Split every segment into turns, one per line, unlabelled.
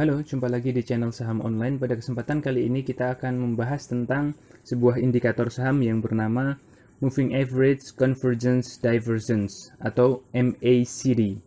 Halo, jumpa lagi di channel Saham Online. Pada kesempatan kali ini kita akan membahas tentang sebuah indikator saham yang bernama Moving Average Convergence Divergence atau MACD.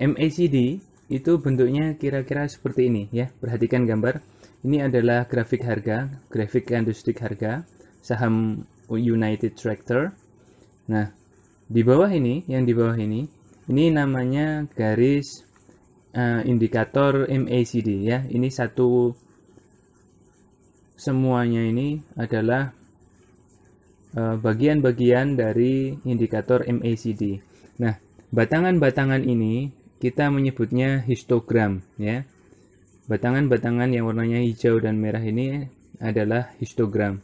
MACD itu bentuknya kira-kira seperti ini ya. Perhatikan gambar. Ini adalah grafik harga, grafik candlestick harga saham United Tractor. Nah, di bawah ini, yang di bawah ini namanya garis indikator MACD ya. Ini satu, semuanya ini adalah bagian-bagian dari indikator MACD. Nah, batangan-batangan ini kita menyebutnya histogram ya. Batangan-batangan yang warnanya hijau dan merah ini adalah histogram.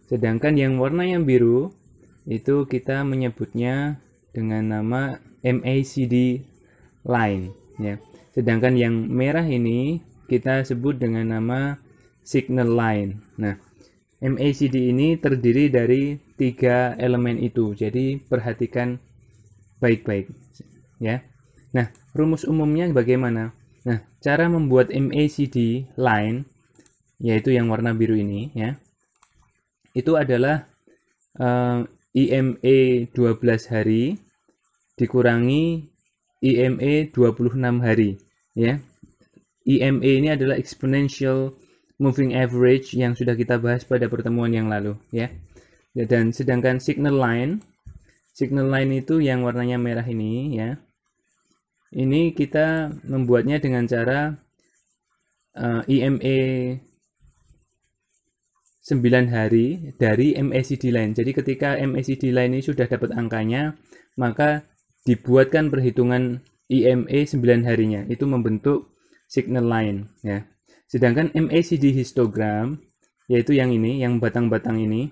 Sedangkan yang warnanya biru itu kita menyebutnya dengan nama MACD line ya. Sedangkan yang merah ini kita sebut dengan nama signal line. Nah, MACD ini terdiri dari 3 elemen itu. Jadi perhatikan baik-baik ya. Nah, rumus umumnya bagaimana? Nah, cara membuat MACD line, yaitu yang warna biru ini ya, itu adalah EMA 12 hari dikurangi EMA 26 hari ya. EMA ini adalah exponential moving average yang sudah kita bahas pada pertemuan yang lalu ya. Dan sedangkan signal line itu yang warnanya merah ini ya. Ini kita membuatnya dengan cara EMA 9 hari dari MACD line. Jadi ketika MACD line ini sudah dapat angkanya, maka dibuatkan perhitungan EMA 9 harinya. Itu membentuk signal line ya. Sedangkan MACD histogram, yaitu yang ini, yang batang-batang ini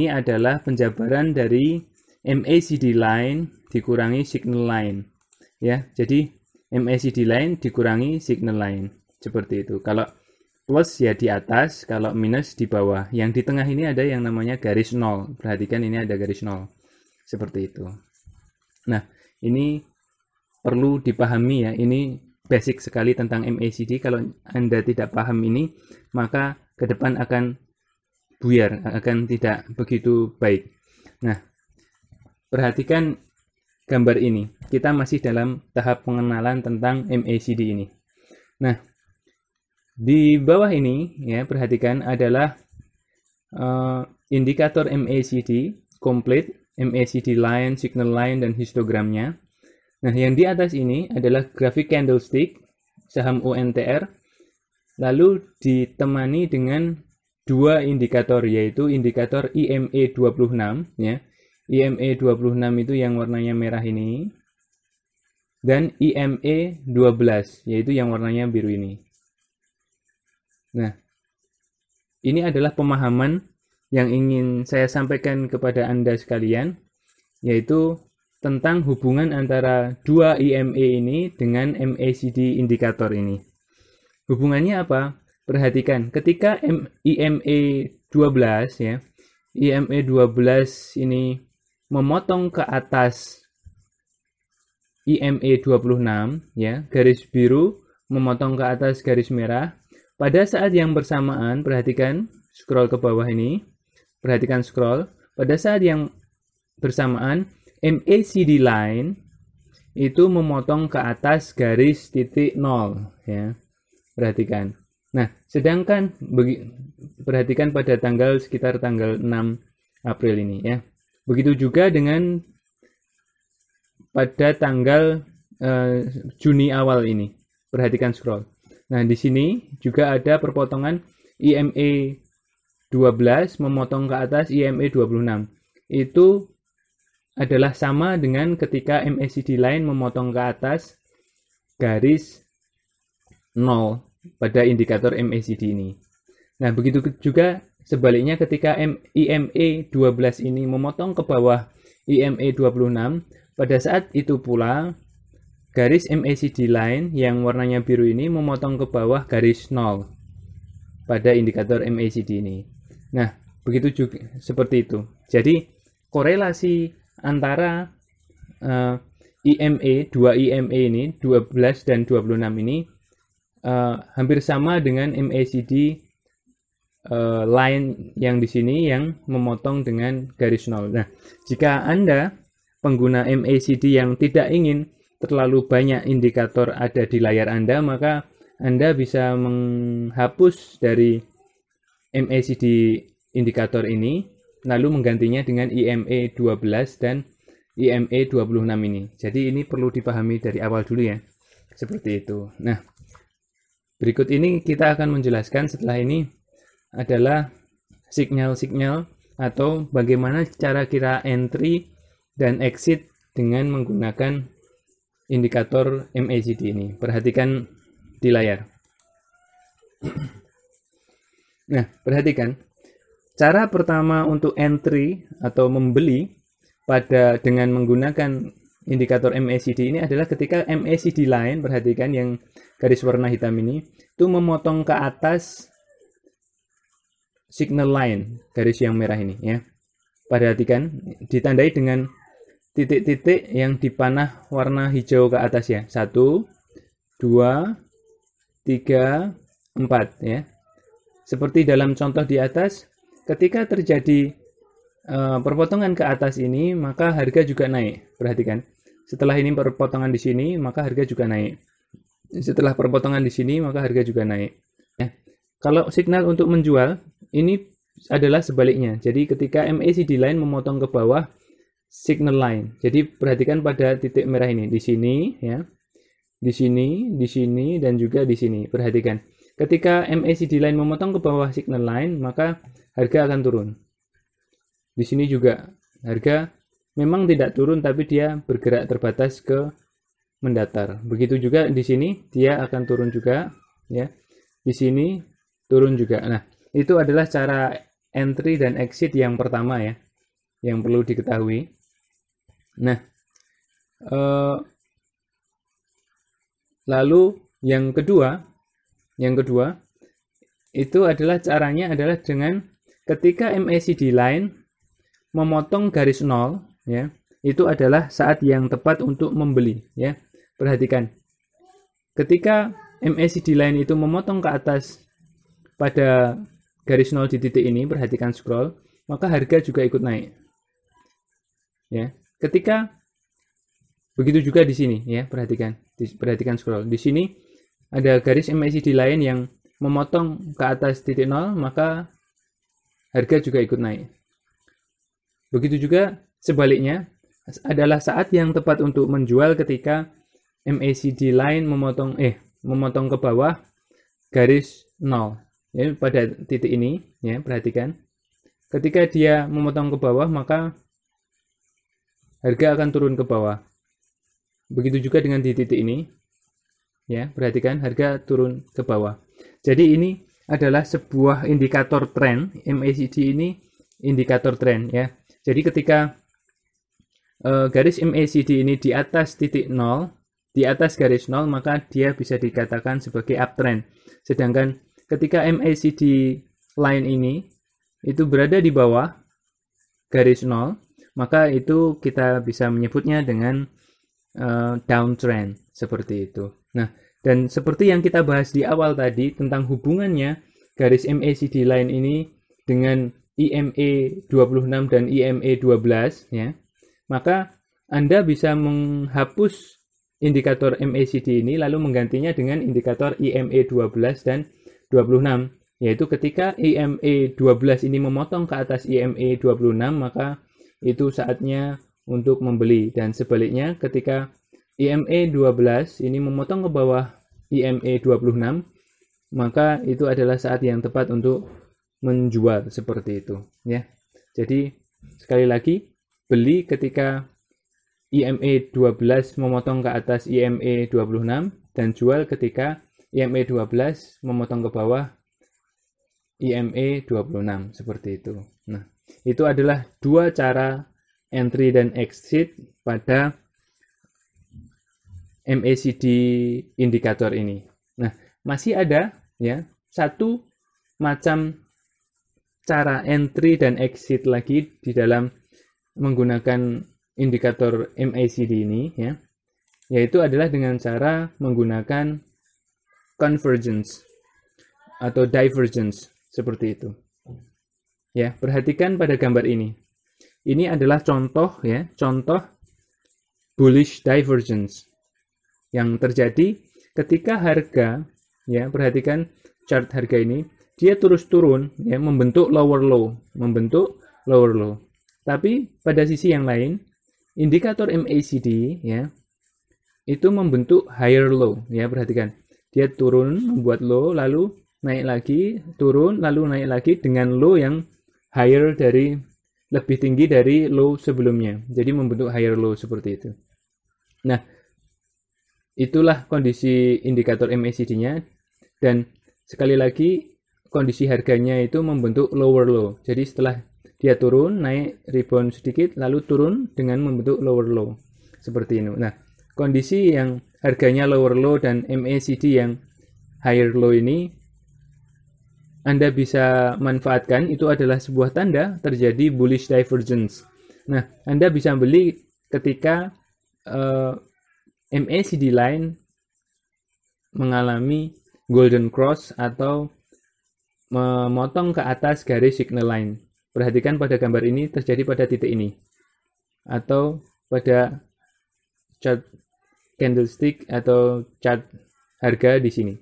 adalah penjabaran dari MACD line dikurangi signal line ya. Jadi MACD line dikurangi signal line seperti itu. Kalau plus ya di atas, kalau minus di bawah. Yang di tengah ini ada yang namanya garis nol. Perhatikan ini ada garis nol seperti itu. Nah, ini perlu dipahami ya. Ini basic sekali tentang MACD. Kalau Anda tidak paham ini, maka ke depan akan buyar, akan tidak begitu baik. Nah, perhatikan gambar ini. Kita masih dalam tahap pengenalan tentang MACD ini. Nah, di bawah ini ya, perhatikan adalah indikator MACD complete, MACD line, signal line, dan histogramnya. Nah, yang di atas ini adalah grafik candlestick saham ONTR, lalu ditemani dengan 2 indikator, yaitu indikator EMA 26 ya. EMA 26 itu yang warnanya merah ini, dan EMA 12 yaitu yang warnanya biru ini. Nah, ini adalah pemahaman yang ingin saya sampaikan kepada Anda sekalian, yaitu tentang hubungan antara 2 EMA ini dengan MACD indikator ini. Hubungannya apa? Perhatikan, ketika EMA 12 ya, EMA 12 ini memotong ke atas EMA 26 ya, garis biru memotong ke atas garis merah. Pada saat yang bersamaan, perhatikan scroll ke bawah ini, perhatikan scroll. Pada saat yang bersamaan, MACD line itu memotong ke atas garis titik 0 ya. Perhatikan. Nah, sedangkan perhatikan pada tanggal sekitar tanggal 6 April ini ya. Begitu juga dengan pada tanggal Juni awal ini. Perhatikan scroll. Nah, di sini juga ada perpotongan EMA 12 memotong ke atas EMA 26. Itu adalah sama dengan ketika MACD line memotong ke atas garis 0 pada indikator MACD ini. Nah, begitu juga sebaliknya ketika EMA 12 ini memotong ke bawah EMA 26, pada saat itu pula garis MACD line yang warnanya biru ini memotong ke bawah garis 0 pada indikator MACD ini. Nah, begitu juga seperti itu. Jadi korelasi antara EMA, 2 EMA ini 12 dan 26 ini hampir sama dengan MACD line yang di sini yang memotong dengan garis 0. Nah, jika Anda pengguna MACD yang tidak ingin terlalu banyak indikator ada di layar Anda, maka Anda bisa menghapus dari MACD indikator ini, lalu menggantinya dengan EMA 12 dan EMA 26 ini. Jadi ini perlu dipahami dari awal dulu ya, seperti itu. Nah, berikut ini kita akan menjelaskan setelah ini adalah sinyal-sinyal atau bagaimana cara kita entry dan exit dengan menggunakan indikator MACD ini. Perhatikan di layar. Nah, perhatikan. Cara pertama untuk entry atau membeli dengan menggunakan indikator MACD ini adalah ketika MACD line, perhatikan yang garis warna hitam ini, itu memotong ke atas signal line, garis yang merah ini ya. Perhatikan, ditandai dengan titik-titik yang dipanah warna hijau ke atas ya. 1, 2, 3, 4 ya. Seperti dalam contoh di atas, ketika terjadi perpotongan ke atas ini, maka harga juga naik. Perhatikan. Setelah ini perpotongan di sini, maka harga juga naik. Setelah perpotongan di sini, maka harga juga naik. Ya. Kalau signal untuk menjual, ini adalah sebaliknya. Jadi ketika MACD line memotong ke bawah signal line. Jadi perhatikan pada titik merah ini, di sini ya. Di sini, dan juga di sini. Perhatikan. Ketika MACD line memotong ke bawah signal line, maka harga akan turun. Di sini juga harga memang tidak turun, tapi dia bergerak terbatas ke mendatar. Begitu juga di sini dia akan turun juga ya. Di sini turun juga. Nah, itu adalah cara entry dan exit yang pertama ya, yang perlu diketahui. Nah, lalu yang kedua itu adalah caranya adalah dengan ketika MACD line memotong garis 0 ya, itu adalah saat yang tepat untuk membeli ya. Perhatikan, ketika MACD line itu memotong ke atas pada garis 0 di titik ini, perhatikan scroll, maka harga juga ikut naik ya. Ketika begitu juga di sini ya, perhatikan scroll. Di sini ada garis MACD lain yang memotong ke atas titik 0, maka harga juga ikut naik. Begitu juga sebaliknya, adalah saat yang tepat untuk menjual ketika MACD line memotong ke bawah garis 0 ya, pada titik ini ya. Perhatikan, ketika dia memotong ke bawah, maka harga akan turun ke bawah. Begitu juga dengan di titik ini ya, perhatikan harga turun ke bawah. Jadi ini adalah sebuah indikator tren. MACD ini indikator tren ya. Jadi ketika garis MACD ini di atas titik 0, di atas garis 0, maka dia bisa dikatakan sebagai uptrend. Sedangkan ketika MACD line ini itu berada di bawah garis 0, maka itu kita bisa menyebutnya dengan downtrend, seperti itu. Nah, dan seperti yang kita bahas di awal tadi tentang hubungannya garis MACD line ini dengan EMA 26 dan EMA 12 ya, maka Anda bisa menghapus indikator MACD ini lalu menggantinya dengan indikator EMA 12 dan 26, yaitu ketika EMA 12 ini memotong ke atas EMA 26, maka itu saatnya untuk membeli, dan sebaliknya ketika EMA 12 ini memotong ke bawah EMA 26, maka itu adalah saat yang tepat untuk menjual, seperti itu ya. Jadi sekali lagi, beli ketika EMA 12 memotong ke atas EMA 26 dan jual ketika EMA 12 memotong ke bawah EMA 26, seperti itu. Nah, itu adalah dua cara entry dan exit pada MACD indikator ini. Nah, masih ada ya satu macam cara entry dan exit lagi di dalam menggunakan indikator MACD ini ya, yaitu adalah dengan cara menggunakan convergence atau divergence seperti itu. Ya, perhatikan pada gambar ini. Ini adalah contoh ya, contoh bullish divergence yang terjadi ketika harga ya, perhatikan chart harga ini, dia terus turun ya, membentuk lower low. Tapi pada sisi yang lain, indikator MACD ya, itu membentuk higher low ya, perhatikan. Dia turun membuat low, lalu naik lagi, turun, lalu naik lagi dengan low yang higher dari, lebih tinggi dari low sebelumnya. Jadi membentuk higher low seperti itu. Nah, itulah kondisi indikator MACD-nya, dan sekali lagi kondisi harganya itu membentuk lower low. Jadi setelah dia turun, naik rebound sedikit, lalu turun dengan membentuk lower low. Seperti ini. Nah, kondisi yang harganya lower low dan MACD yang higher low ini Anda bisa manfaatkan, itu adalah sebuah tanda terjadi bullish divergence. Nah, Anda bisa beli ketika MACD line mengalami golden cross atau memotong ke atas garis signal line. Perhatikan pada gambar ini terjadi pada titik ini, atau pada chart candlestick atau chart harga di sini.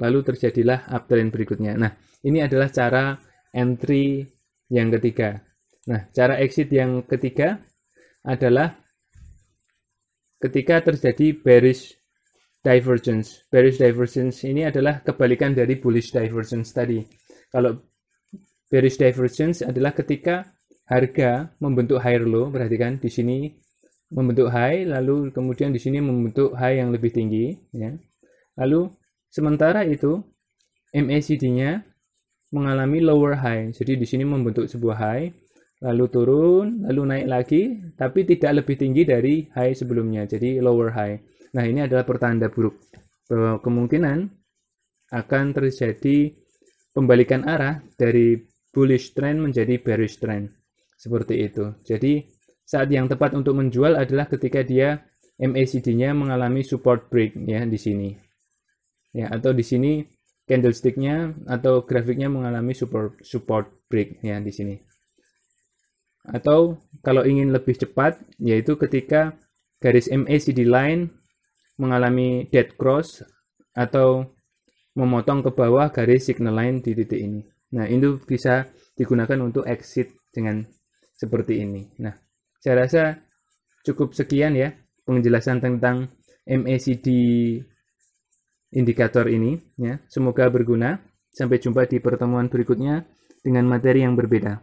Lalu terjadilah uptrend berikutnya. Nah, ini adalah cara entry yang ketiga. Nah, cara exit yang ketiga adalah ketika terjadi bearish divergence. Bearish divergence ini adalah kebalikan dari bullish divergence tadi. Kalau bearish divergence adalah ketika harga membentuk higher low, perhatikan di sini membentuk high, lalu kemudian di sini membentuk high yang lebih tinggi, ya. Lalu sementara itu MACD-nya mengalami lower high, jadi di sini membentuk sebuah high, lalu turun, lalu naik lagi, tapi tidak lebih tinggi dari high sebelumnya, jadi lower high. Nah, ini adalah pertanda buruk bahwa kemungkinan akan terjadi pembalikan arah dari bullish trend menjadi bearish trend. Seperti itu. Jadi, saat yang tepat untuk menjual adalah ketika dia MACD-nya mengalami support break ya di sini. Ya, atau di sini candlestick-nya atau grafiknya mengalami support break ya di sini. Atau kalau ingin lebih cepat, yaitu ketika garis MACD line mengalami dead cross atau memotong ke bawah garis signal line di titik ini. Nah, itu bisa digunakan untuk exit dengan seperti ini. Nah, saya rasa cukup sekian ya penjelasan tentang MACD indikator ini ya. Semoga berguna. Sampai jumpa di pertemuan berikutnya dengan materi yang berbeda.